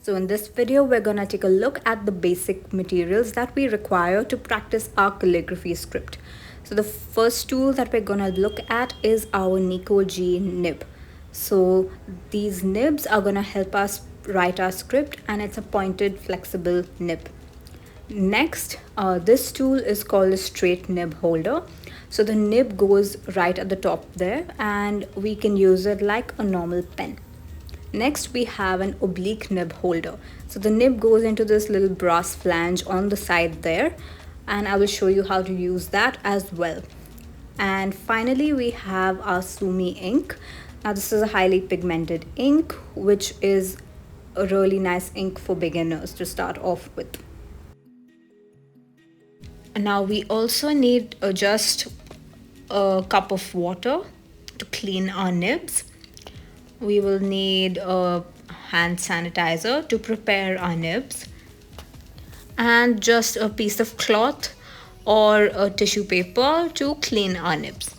So in this video, we're gonna take a look at the basic materials that we require to practice our calligraphy script. So the first tool that we're gonna look at is our Nico G nib. So these nibs are gonna help us write our script, and it's a pointed flexible nib. Next, this tool is called a straight nib holder. So the nib goes right at the top there, and we can use it like a normal pen. Next, we have an oblique nib holder. So the nib goes into this little brass flange on the side there, and I will show you how to use that as well. And finally, we have our Sumi ink. Now this is a highly pigmented ink, which is a really nice ink for beginners to start off with. Now we also need just a cup of water to clean our nibs. We will need a hand sanitizer to prepare our nibs, and just a piece of cloth or a tissue paper to clean our nibs.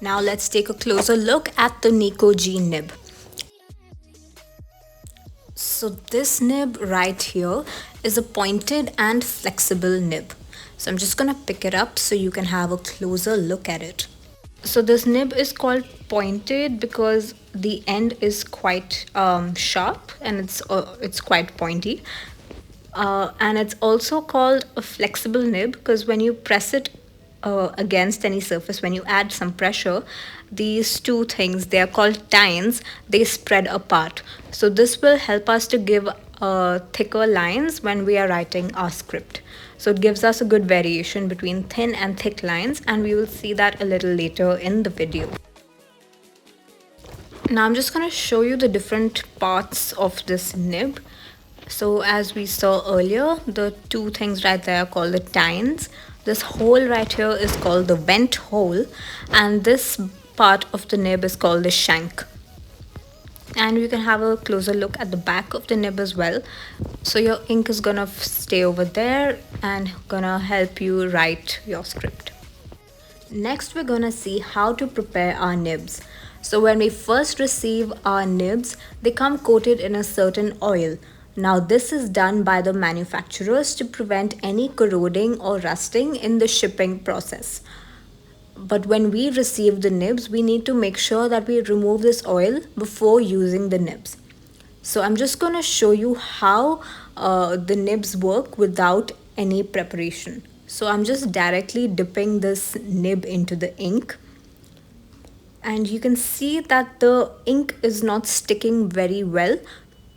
Now let's take a closer look at the Nico G nib. So this nib right here is a pointed and flexible nib. So I'm just gonna pick it up so you can have a closer look at it. So this nib is called pointed because the end is quite sharp, and it's quite pointy. And it's also called a flexible nib because when you press it against any surface, when you add some pressure, these two things, they are called tines, they spread apart. So this will help us to give thicker lines when we are writing our script. So it gives us a good variation between thin and thick lines, and we will see that a little later in the video. Now I'm just going to show you the different parts of this nib. So as we saw earlier, the two things right there are called the tines. This hole right here is called the vent hole, and this part of the nib is called the shank. And you can have a closer look at the back of the nib as well. So your ink is gonna stay over there and gonna help you write your script. Next, we're gonna see how to prepare our nibs. So when we first receive our nibs, they come coated in a certain oil. Now this is done by the manufacturers to prevent any corroding or rusting in the shipping process. But when we receive the nibs, we need to make sure that we remove this oil before using the nibs. So I'm just going to show you how the nibs work without any preparation. So I'm just directly dipping this nib into the ink, and you can see that the ink is not sticking very well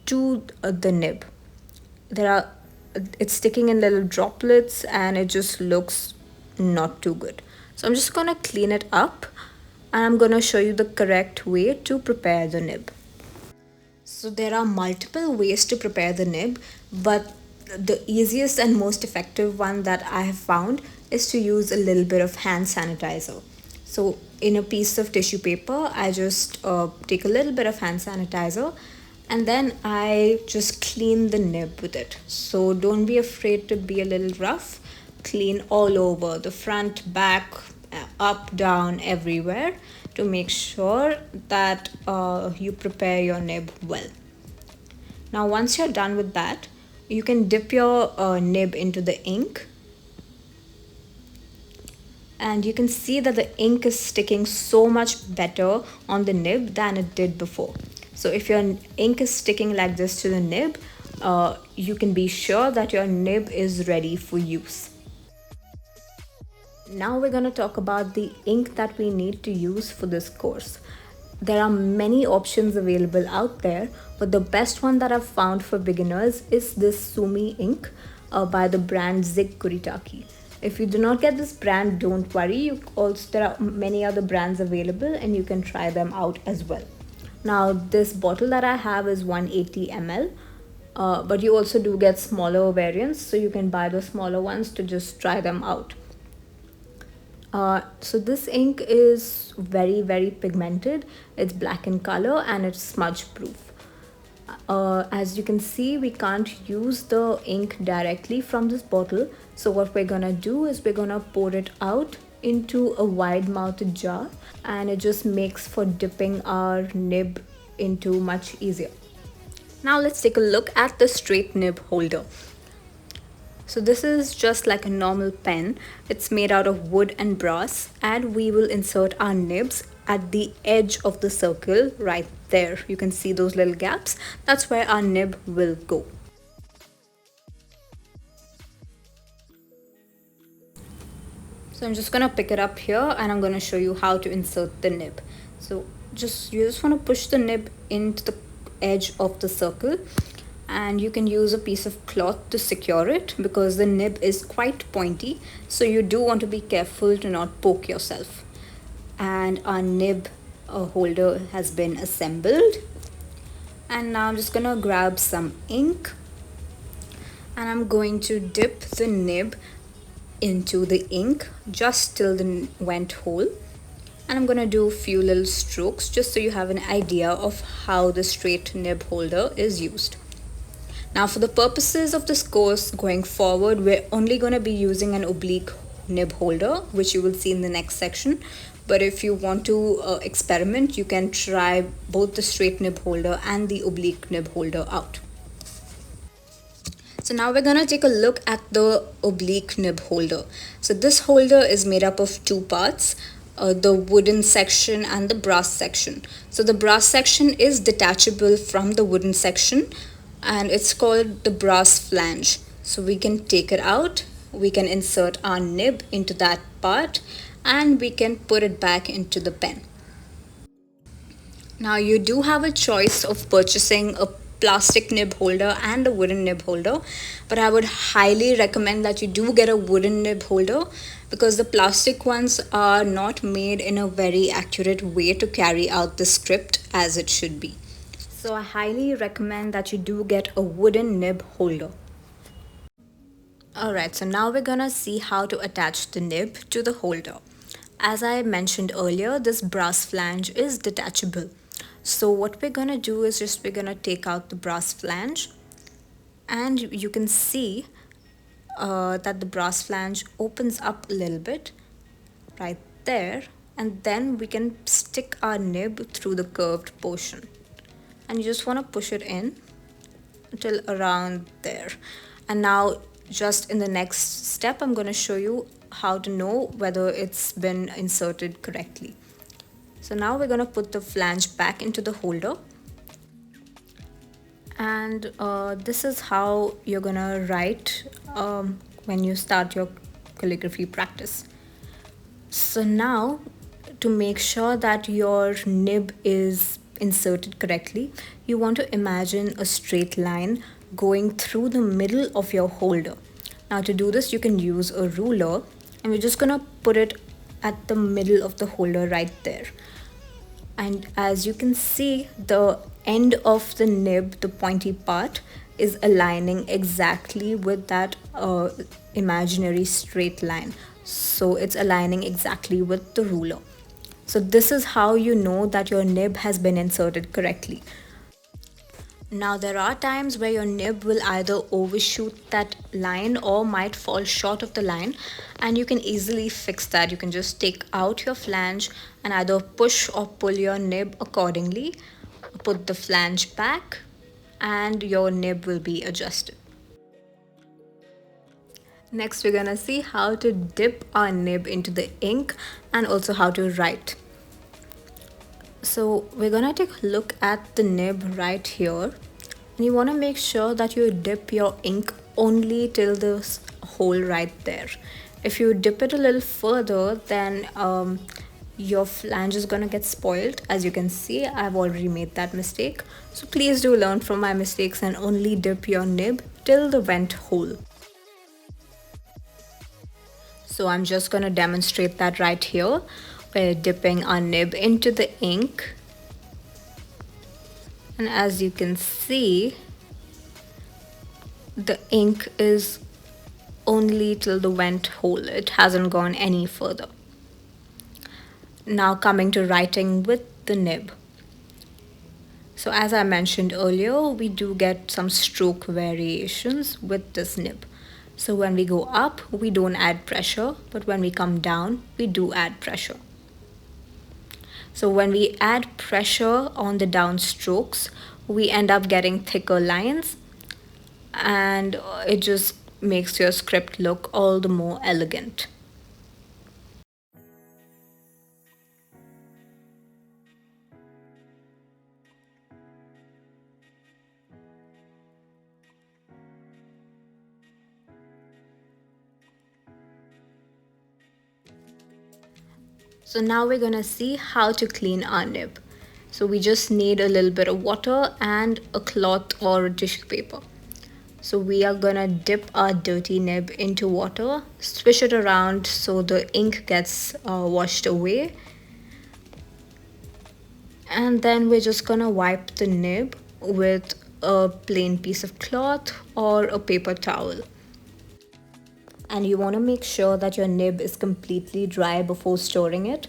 to the nib. It's sticking in little droplets, and it just looks not too good. So I'm just gonna clean it up, and I'm gonna show you the correct way to prepare the nib. So there are multiple ways to prepare the nib, but the easiest and most effective one that I have found is to use a little bit of hand sanitizer. So in a piece of tissue paper, I just take a little bit of hand sanitizer, and then I just clean the nib with it. So don't be afraid to be a little rough. Clean all over, the front, back, up, down, everywhere, to make sure that you prepare your nib well. Now once you're done with that, you can dip your nib into the ink, and you can see that the ink is sticking so much better on the nib than it did before. So if your ink is sticking like this to the nib, you can be sure that your nib is ready for use. Now we're going to talk about the ink that we need to use for this course. There are many options available out there, but the best one that I've found for beginners is this Sumi ink by the brand Zig Kuritake. If you do not get this brand, don't worry. There are many other brands available, and you can try them out as well. Now this bottle that I have is 180 ml, but you also do get smaller variants, so you can buy the smaller ones to just try them out. So this ink is very pigmented. It's black in color, and it's smudge proof. As you can see, we can't use the ink directly from this bottle. So what we're gonna do is we're gonna pour it out into a wide mouthed jar, and it just makes for dipping our nib into much easier. Now let's take a look at the straight nib holder. So this is just like a normal pen. It's made out of wood and brass, and we will insert our nibs at the edge of the circle right there. You can see those little gaps. That's where our nib will go. So I'm just gonna pick it up here and I'm gonna show you how to insert the nib. So you just want to push the nib into the edge of the circle, and you can use a piece of cloth to secure it because the nib is quite pointy, so you do want to be careful to not poke yourself. And our nib holder has been assembled, and now I'm just gonna grab some ink and I'm going to dip the nib into the ink just till the vent hole, and I'm gonna do a few little strokes just so you have an idea of how the straight nib holder is used. Now for the purposes of this course going forward, we're only going to be using an oblique nib holder, which you will see in the next section. But if you want to experiment, you can try both the straight nib holder and the oblique nib holder out. So now we're going to take a look at the oblique nib holder. So this holder is made up of two parts. The wooden section and the brass section. So the brass section is detachable from the wooden section, and it's called the brass flange. So we can take it out, we can insert our nib into that part, and we can put it back into the pen. Now you do have a choice of purchasing a plastic nib holder and a wooden nib holder, but I would highly recommend that you do get a wooden nib holder because the plastic ones are not made in a very accurate way to carry out the script as it should be. So I highly recommend that you do get a wooden nib holder. Alright, so now we're gonna see how to attach the nib to the holder. As I mentioned earlier, this brass flange is detachable. So what we're gonna do is we're gonna take out the brass flange, and you can see that the brass flange opens up a little bit right there, and then we can stick our nib through the curved portion. And you just want to push it in until around there. And now just in the next step, I'm going to show you how to know whether it's been inserted correctly. So now we're going to put the flange back into the holder, and this is how you're going to write when you start your calligraphy practice. So now, to make sure that your nib is inserted correctly, you want to imagine a straight line going through the middle of your holder. Now to do this, you can use a ruler, and we're just gonna put it at the middle of the holder right there. And as you can see, the end of the nib, the pointy part, is aligning exactly with that imaginary straight line. So it's aligning exactly with the ruler. So this is how you know that your nib has been inserted correctly. Now there are times where your nib will either overshoot that line or might fall short of the line, and you can easily fix that. You can just take out your flange and either push or pull your nib accordingly, put the flange back, and your nib will be adjusted. Next, we're gonna see how to dip our nib into the ink and also how to write. So we're gonna take a look at the nib right here, and you wanna make sure that you dip your ink only till this hole right there. If you dip it a little further, then your flange is gonna get spoiled. As you can see, I've already made that mistake. So please do learn from my mistakes and only dip your nib till the vent hole. So I'm just going to demonstrate that right here. We're dipping our nib into the ink. And as you can see, the ink is only till the vent hole. It hasn't gone any further. Now coming to writing with the nib. So as I mentioned earlier, we do get some stroke variations with this nib. So when we go up, we don't add pressure, but when we come down, we do add pressure. So when we add pressure on the down strokes, we end up getting thicker lines, and it just makes your script look all the more elegant. So now we're gonna see how to clean our nib. So we just need a little bit of water and a cloth or a tissue paper. So we are gonna dip our dirty nib into water, swish it around so the ink gets washed away. And then we're just gonna wipe the nib with a plain piece of cloth or a paper towel. And you want to make sure that your nib is completely dry before storing it,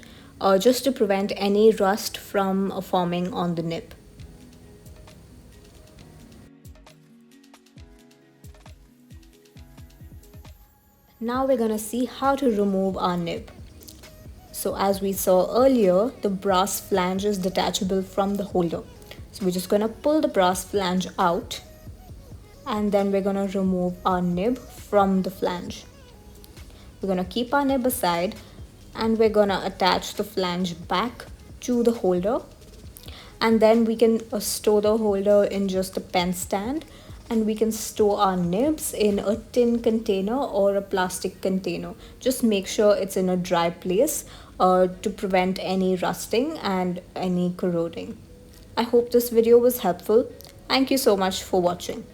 just to prevent any rust from forming on the nib. Now we're going to see how to remove our nib. So as we saw earlier, the brass flange is detachable from the holder. So we're just going to pull the brass flange out, and then we're going to remove our nib from the flange. We're going to keep our nib aside, and we're going to attach the flange back to the holder, and then we can store the holder in just a pen stand, and we can store our nibs in a tin container or a plastic container. Just make sure it's in a dry place to prevent any rusting and any corroding. I hope this video was helpful. Thank you so much for watching.